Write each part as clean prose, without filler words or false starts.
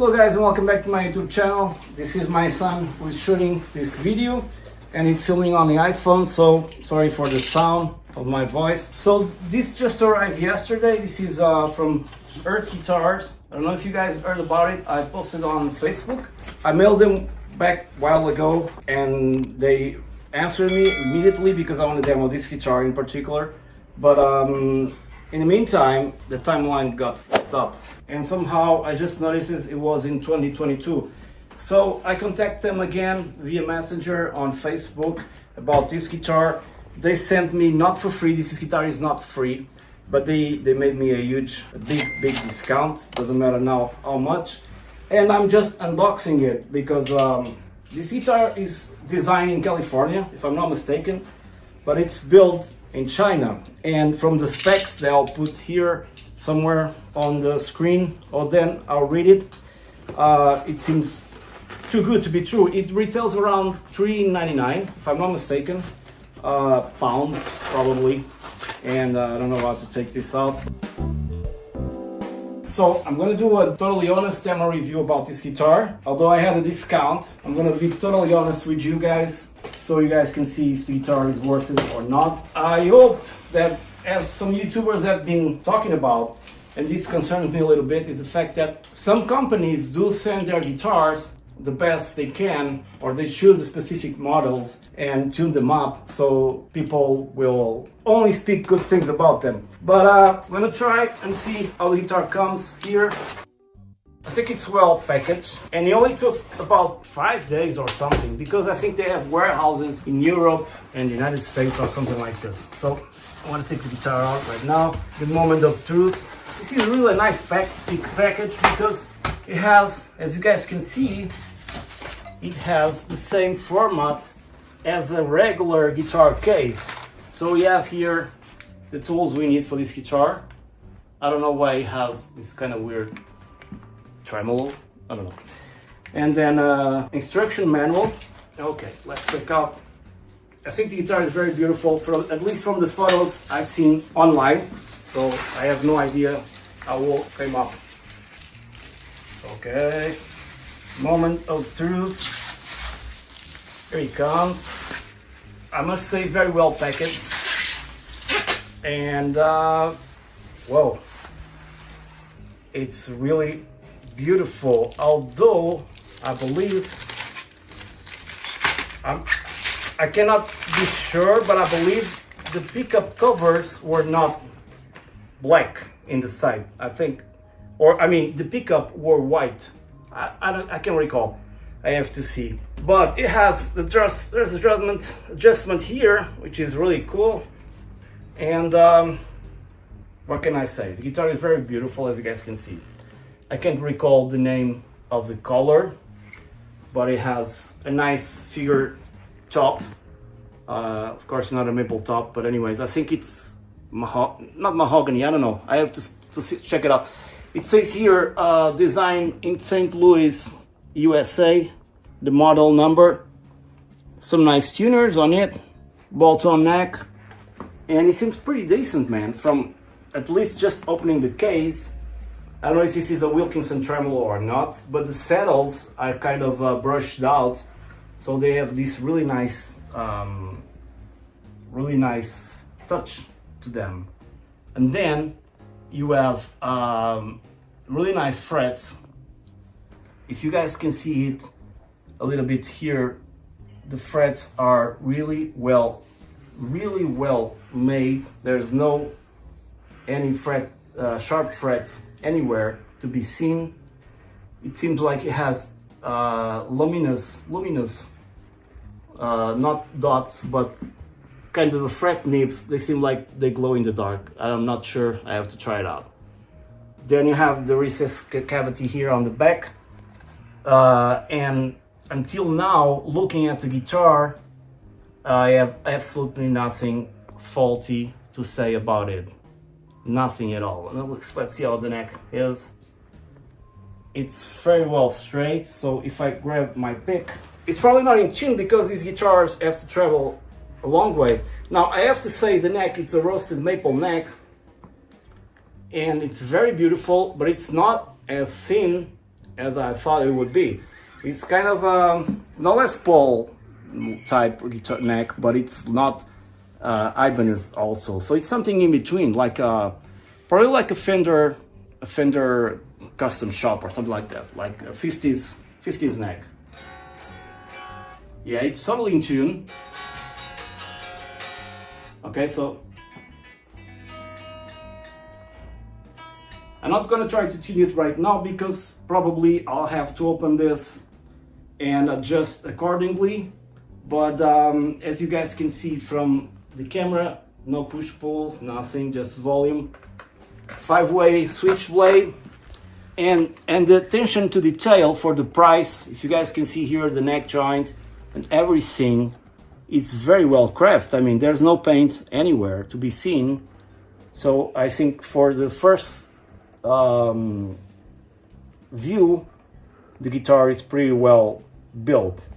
Hello guys and welcome back to my YouTube channel. This is my son who is shooting this video and it's filming on the iPhone, so sorry for the sound of my voice. So this just arrived yesterday. This is from Eart Guitars. I don't know if you guys heard about it. I posted on Facebook. I mailed them back a while ago and they answered me immediately because I want to demo this guitar in particular. But in the meantime, the timeline got fucked up. And somehow I just noticed it was in 2022. So I contacted them again via Messenger on Facebook about this guitar. They sent me, not for free, this guitar is not free, but they made me a big discount. Doesn't matter now how much. And I'm just unboxing it because this guitar is designed in California, if I'm not mistaken, but it's built in China. And from the specs that I'll put here somewhere on the screen, or then I'll read it. It seems too good to be true. It retails around $3.99, if I'm not mistaken, pounds probably. And I don't know how to take this out. So I'm gonna do a totally honest demo review about this guitar. Although I had a discount, I'm gonna be totally honest with you guys, so you guys can see if the guitar is worth it or not. I hope that, as some YouTubers have been talking about, and this concerns me a little bit, is the fact that some companies do send their guitars the best they can, or they choose the specific models and tune them up so people will only speak good things about them. But I'm gonna try and see how the guitar comes here. I think it's well packaged, and it only took about 5 days or something, because I think they have warehouses in Europe and the United States or something like this. So I want to take the guitar out right now. The moment of truth. This is really a nice package because it has, as you guys can see, it has the same format as a regular guitar case. So we have here the tools we need for this guitar. I don't know why it has this kind of weird tremolo, I don't know. And then instruction manual. Okay, let's check out. I think the guitar is very beautiful, at least from the photos I've seen online. So I have no idea how it will came up. Okay, moment of truth. Here he comes. I must say, very well packaged. And whoa, it's really beautiful. Although I believe I cannot be sure, but I believe the pickup covers were not black in the side, I think, or I mean the pickup were white. I can't recall. I have to see. But it has there's adjustment here, which is really cool. And what can I say? The guitar is very beautiful, as you guys can see. I can't recall the name of the color, but it has a nice figure top. Of course, not a maple top, but anyways, I think it's not mahogany. I don't know. I have to check it out. It says here, designed in St. Louis, USA. The model number. Some nice tuners on it. Bolt-on neck, and it seems pretty decent, man. From at least just opening the case. I don't know if this is a Wilkinson tremolo or not, but the saddles are kind of brushed out, so they have this really nice touch to them. And then you have really nice frets. If you guys can see it a little bit here, the frets are really well made. There's no any sharp frets anywhere to be seen. It seems like it has luminous, not dots, but kind of the fret nibs. They seem like they glow in the dark. I'm not sure. I have to try it out. Then you have the recessed cavity here on the back. And until now, looking at the guitar, I have absolutely nothing faulty to say about it. Nothing at all. Let's see how the neck is. It's very well straight, so if I grab my pick, it's probably not in tune because these guitars have to travel a long way. Now I have to say the neck, it's a roasted maple neck, and it's very beautiful, but it's not as thin as I thought it would be. It's kind of it's not Les Paul type guitar neck, but it's not Ibanez also. So it's something in between, like probably like a Fender custom shop or something like that, like a 50s neck. Yeah, it's totally in tune. Okay, so I'm not gonna try to tune it right now because probably I'll have to open this and adjust accordingly. But as you guys can see from the camera, no push pulls, nothing, just volume, 5-way switchblade, and the attention to detail for the price. If you guys can see here, the neck joint and everything, it's very well crafted. I mean, there's no paint anywhere to be seen. So I think for the first view, the guitar is pretty well built.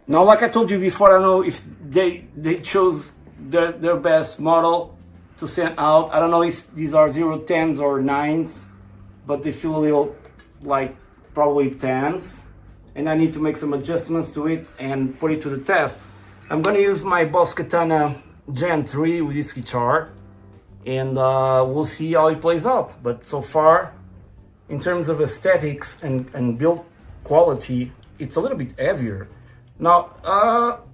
Now, like I told you before, I don't know if they chose their best model to send out. I don't know if these are 010s or 9s, but they feel a little like probably 10s, and I need to make some adjustments to it and put it to the test. I'm gonna use my Boss Katana Gen 3 with this guitar, and we'll see how it plays out. But so far, in terms of aesthetics and build quality, it's a little bit heavier. Now,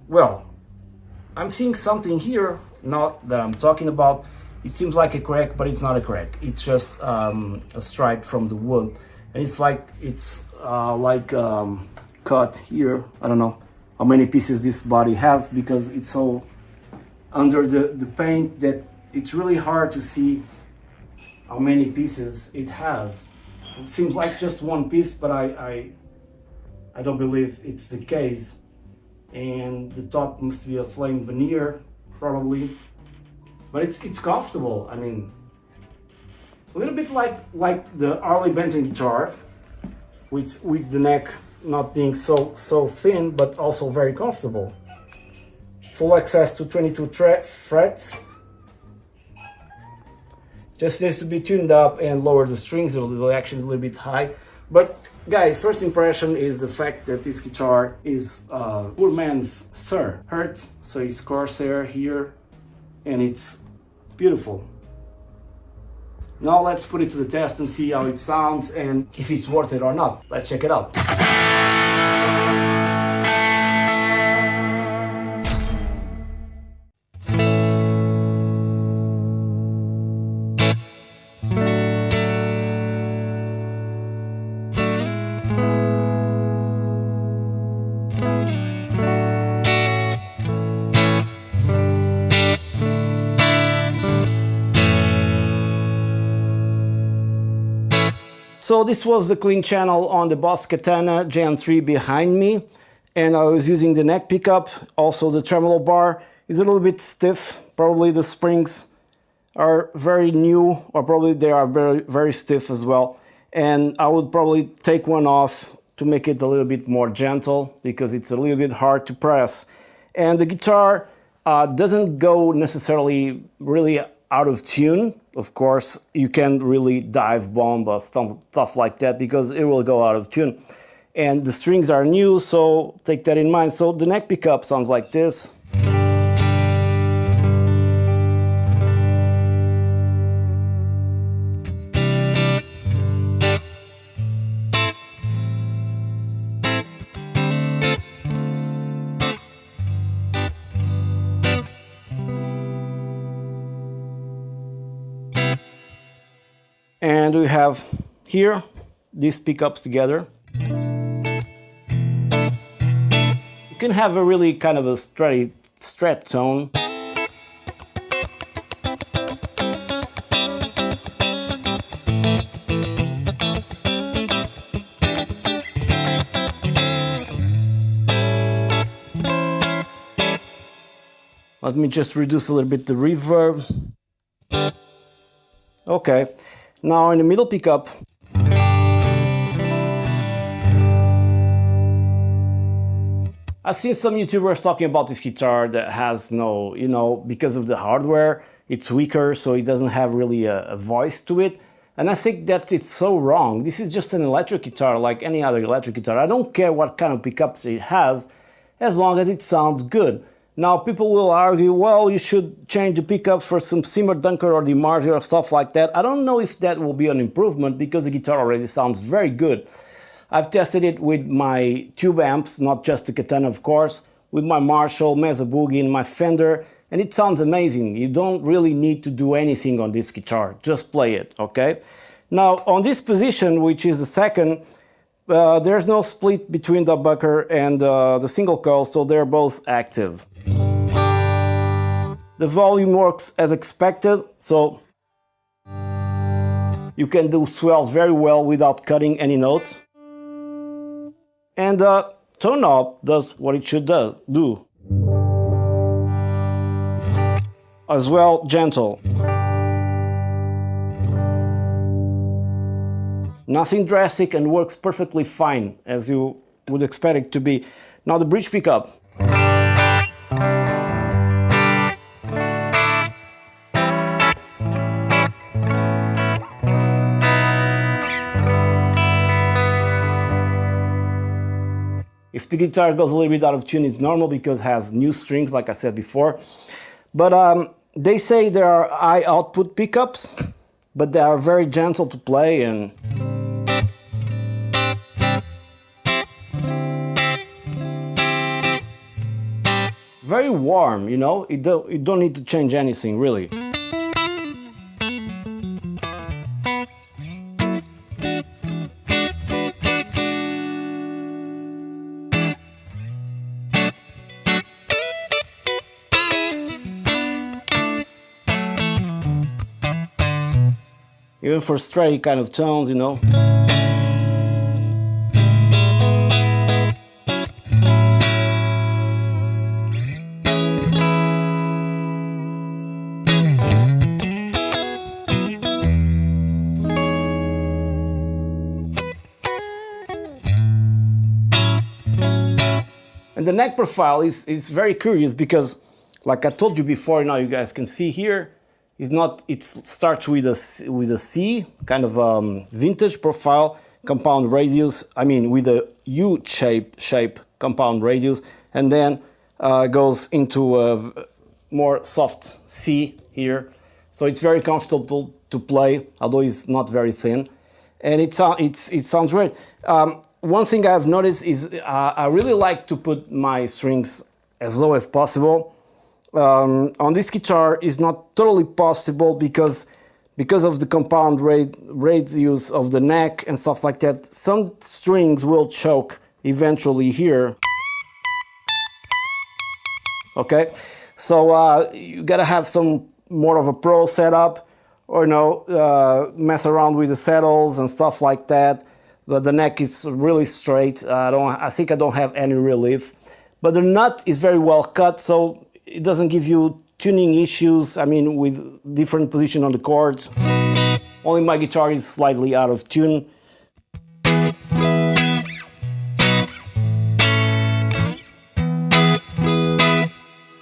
well, I'm seeing something here, not that I'm talking about. It seems like a crack, but it's not a crack. It's just a stripe from the wood, and it's like cut here. I don't know how many pieces this body has because it's so under the paint that it's really hard to see how many pieces it has. It seems like just one piece, but I don't believe it's the case. And the top must be a flame veneer, probably. But it's comfortable. I mean, a little bit like the Harley Benton guitar, with the neck not being so thin, but also very comfortable. Full access to 22 frets. Just needs to be tuned up and lower the strings. The action is a little bit high. But guys, first impression is the fact that this guitar is poor man's Sir Eart. So it's Corsair here, and it's beautiful. Now let's put it to the test and see how it sounds and if it's worth it or not. Let's check it out. So this was the clean channel on the Boss Katana Gen 3 behind me, and I was using the neck pickup. Also the tremolo bar is a little bit stiff. Probably the springs are very new, or probably they are very stiff as well. And I would probably take one off to make it a little bit more gentle because it's a little bit hard to press. And the guitar doesn't go necessarily really out of tune. Of course, you can't really dive bomb or stuff like that because it will go out of tune. And the strings are new, so take that in mind. So the neck pickup sounds like this. And we have here these pickups together. You can have a really kind of a strat tone. Let me just reduce a little bit the reverb. Okay. Now in the middle pickup, I've seen some YouTubers talking about this guitar that has no, because of the hardware, it's weaker, so it doesn't have really a voice to it. And I think that it's so wrong. This is just an electric guitar like any other electric guitar. I don't care what kind of pickups it has, as long as it sounds good. Now people will argue, well, you should change the pickup for some Simmer Dunker or the Marty or stuff like that. I don't know if that will be an improvement because the guitar already sounds very good. I've tested it with my tube amps, not just the Katana of course, with my Marshall, Mesa Boogie and my Fender, and it sounds amazing. You don't really need to do anything on this guitar, just play it, okay? Now on this position, which is the second, there's no split between the bucker and the single coil, so they're both active. The volume works as expected, so you can do swells very well without cutting any notes. And the tone knob does what it should do. As well, gentle. Nothing drastic and works perfectly fine, as you would expect it to be. Now the bridge pickup. If the guitar goes a little bit out of tune, it's normal because it has new strings, like I said before. But they say there are high output pickups, but they are very gentle to play and very warm, you know, you don't need to change anything really. Even for stray kind of tones, you know. And the neck profile is very curious because, like I told you before, now you guys can see here, it starts with a C, kind of vintage profile, compound radius, I mean with a U-shape compound radius, and then goes into a more soft C here. So it's very comfortable to play, although it's not very thin. And it sounds great. One thing I've noticed is I really like to put my strings as low as possible. On this guitar is not totally possible because of the compound radius of the neck and stuff like that. Some strings will choke eventually here. Okay, so you gotta have some more of a pro setup, or mess around with the saddles and stuff like that. But the neck is really straight. I think I don't have any relief. But the nut is very well cut, so it doesn't give you tuning issues, I mean, with different position on the chords. Only my guitar is slightly out of tune.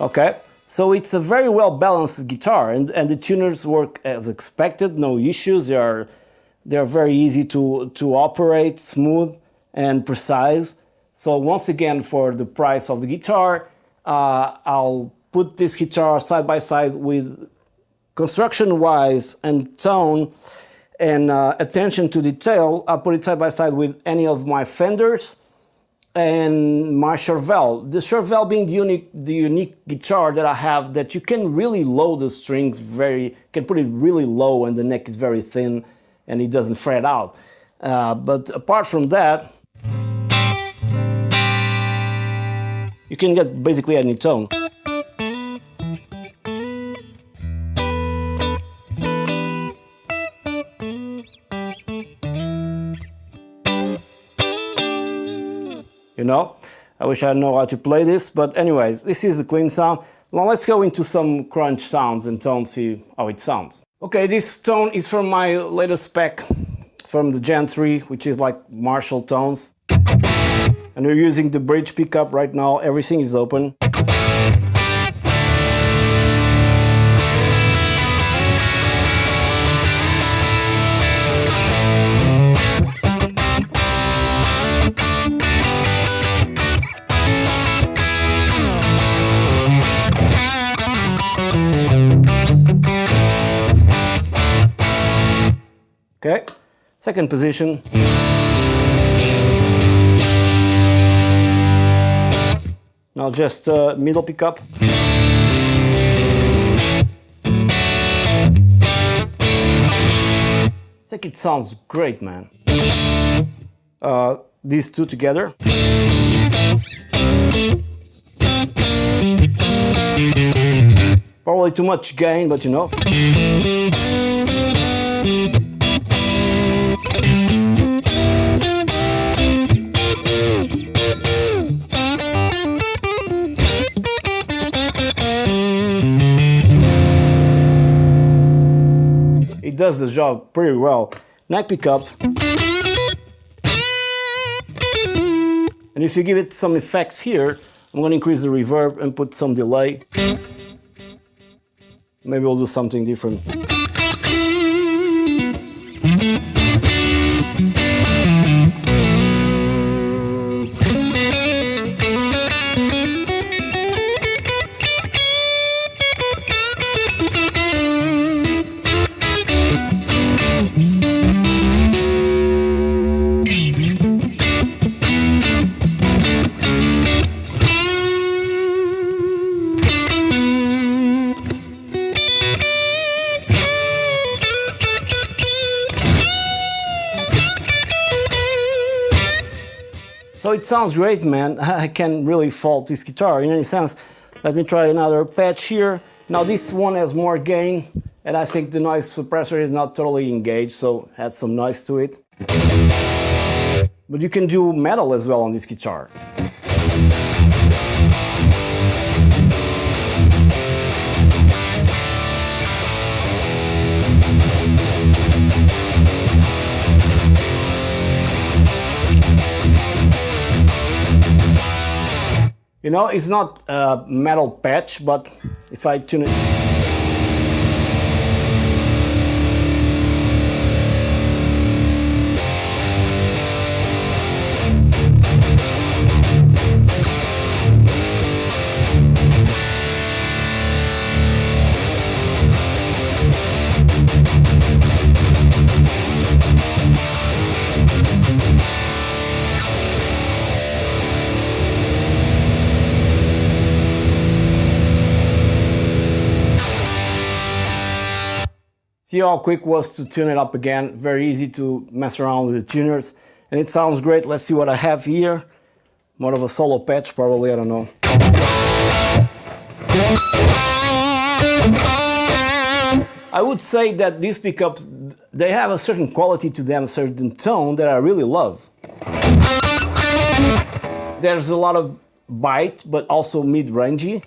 Okay, so it's a very well balanced guitar, and the tuners work as expected, no issues. They're very easy to operate, smooth and precise. So once again, for the price of the guitar, I'll put this guitar side by side with construction-wise and tone and attention to detail. I'll put it side by side with any of my Fenders and my Charvel. The Charvel being the unique guitar that I have, that you can really load the strings can put it really low and the neck is very thin and it doesn't fret out. But apart from that, you can get basically any tone. You know, I wish I know how to play this, but anyways, this is a clean sound. Now let's go into some crunch sounds and tone, see how it sounds. Okay, this tone is from my latest spec from the Gen 3, which is like Marshall tones. And we're using the bridge pickup right now, everything is open. Okay, second position. Now just middle pickup. I think it sounds great, man. These two together. Probably too much gain, but you know. It does the job pretty well. Neck pickup. And if you give it some effects here, I'm going to increase the reverb and put some delay. Maybe we'll do something different. So it sounds great, man. I can't really fault this guitar in any sense. Let me try another patch here. Now this one has more gain, and I think the noise suppressor is not totally engaged, so add some noise to it. But you can do metal as well on this guitar. You know, it's not a metal patch, but if I tune it... See how quick it was to tune it up again. Very easy to mess around with the tuners. And it sounds great. Let's see what I have here. More of a solo patch, probably, I don't know. I would say that these pickups, they have a certain quality to them, a certain tone that I really love. There's a lot of bite, but also mid-rangey.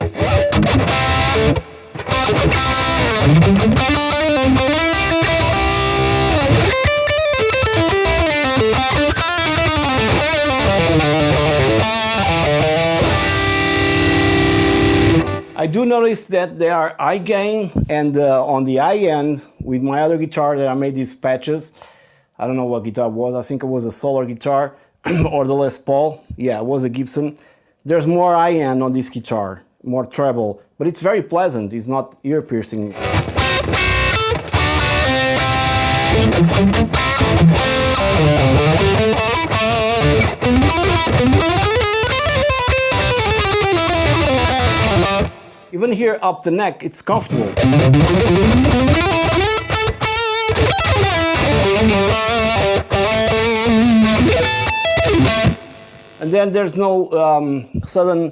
I do notice that they are high gain, and on the high end, with my other guitar that I made these patches, I don't know what guitar it was, I think it was a Solar guitar, or the Les Paul, yeah, it was a Gibson. There's more high end on this guitar, more treble, but it's very pleasant, it's not ear piercing. Even here up the neck, it's comfortable. And then there's no sudden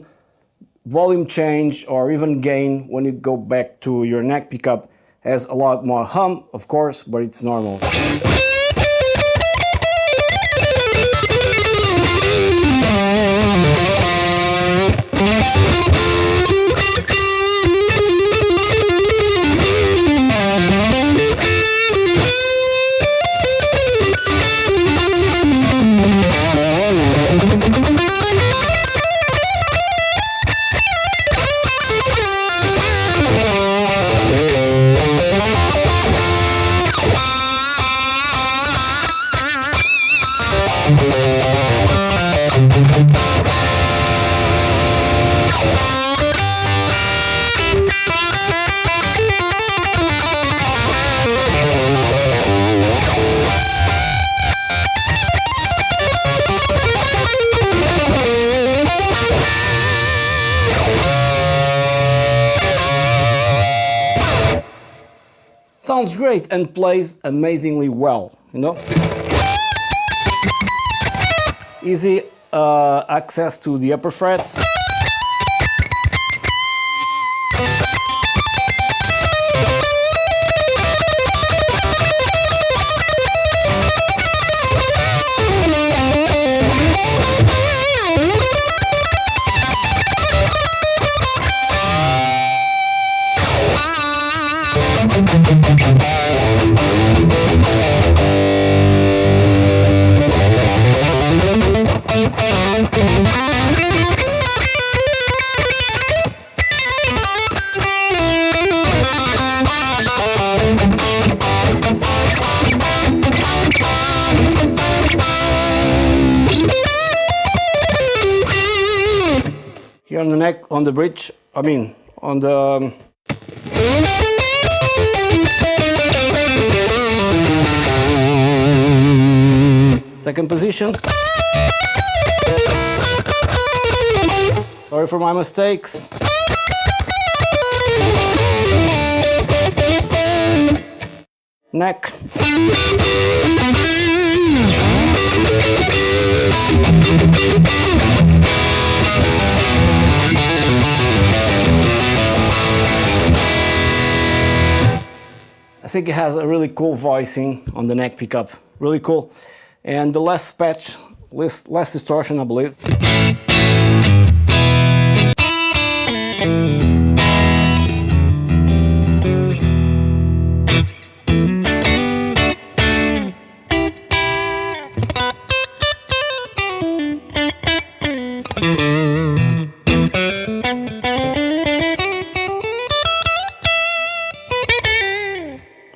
volume change or even gain when you go back to your neck pickup. Has a lot more hum, of course, but it's normal. sounds great and plays amazingly well, you know. Easy access to the upper frets. Here on the neck, on the bridge, I mean, on the second position. Sorry for my mistakes. Neck. I think it has a really cool voicing on the neck pickup, really cool. And the less patch, less distortion, I believe.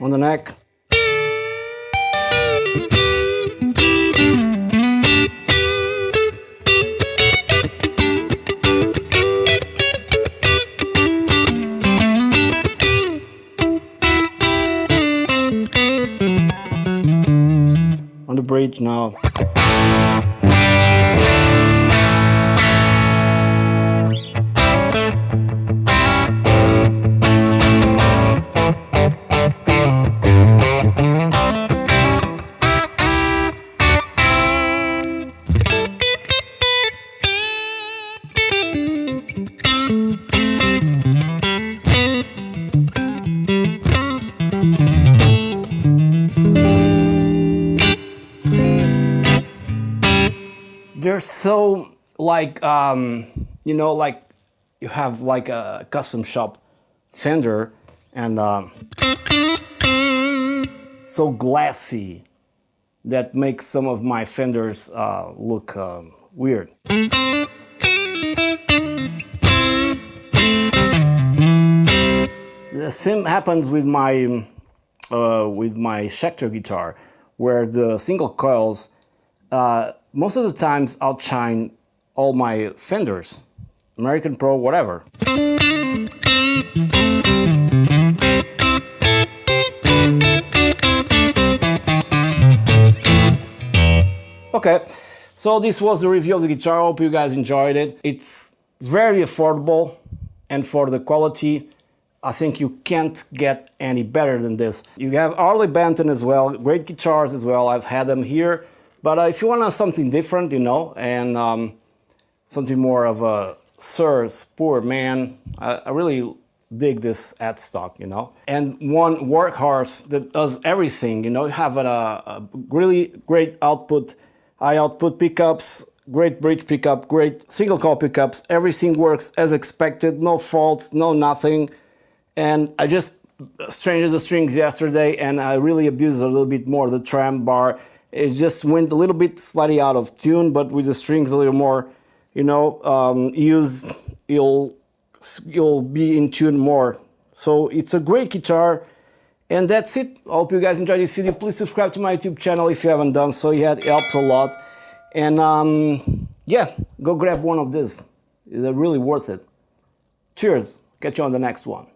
On the neck. On the bridge now. They're so like, you know, like you have like a custom shop Fender and so glassy that makes some of my Fenders look weird. The same happens with my Schecter guitar, where the single coils most of the times outshine all my Fenders, American Pro, whatever. Okay, so this was the review of the guitar. I hope you guys enjoyed it. It's very affordable, and for the quality, I think you can't get any better than this. You have Harley Benton as well, great guitars as well. I've had them here. But if you want something different, you know, and something more of a Sir's poor man, I really dig this headstock, you know. And one workhorse that does everything, you know. You have a really great output, high output pickups, great bridge pickup, great single coil pickups. Everything works as expected, no faults, no nothing. And I just changed the strings yesterday, and I really abused a little bit more the tram bar. It just went a little bit slightly out of tune, but with the strings a little more, you know, used, you'll be in tune more. So it's a great guitar, and that's it. I hope you guys enjoyed this video. Please subscribe to my YouTube channel if you haven't done so yet. It helps a lot. And yeah, go grab one of these. They're really worth it. Cheers. Catch you on the next one.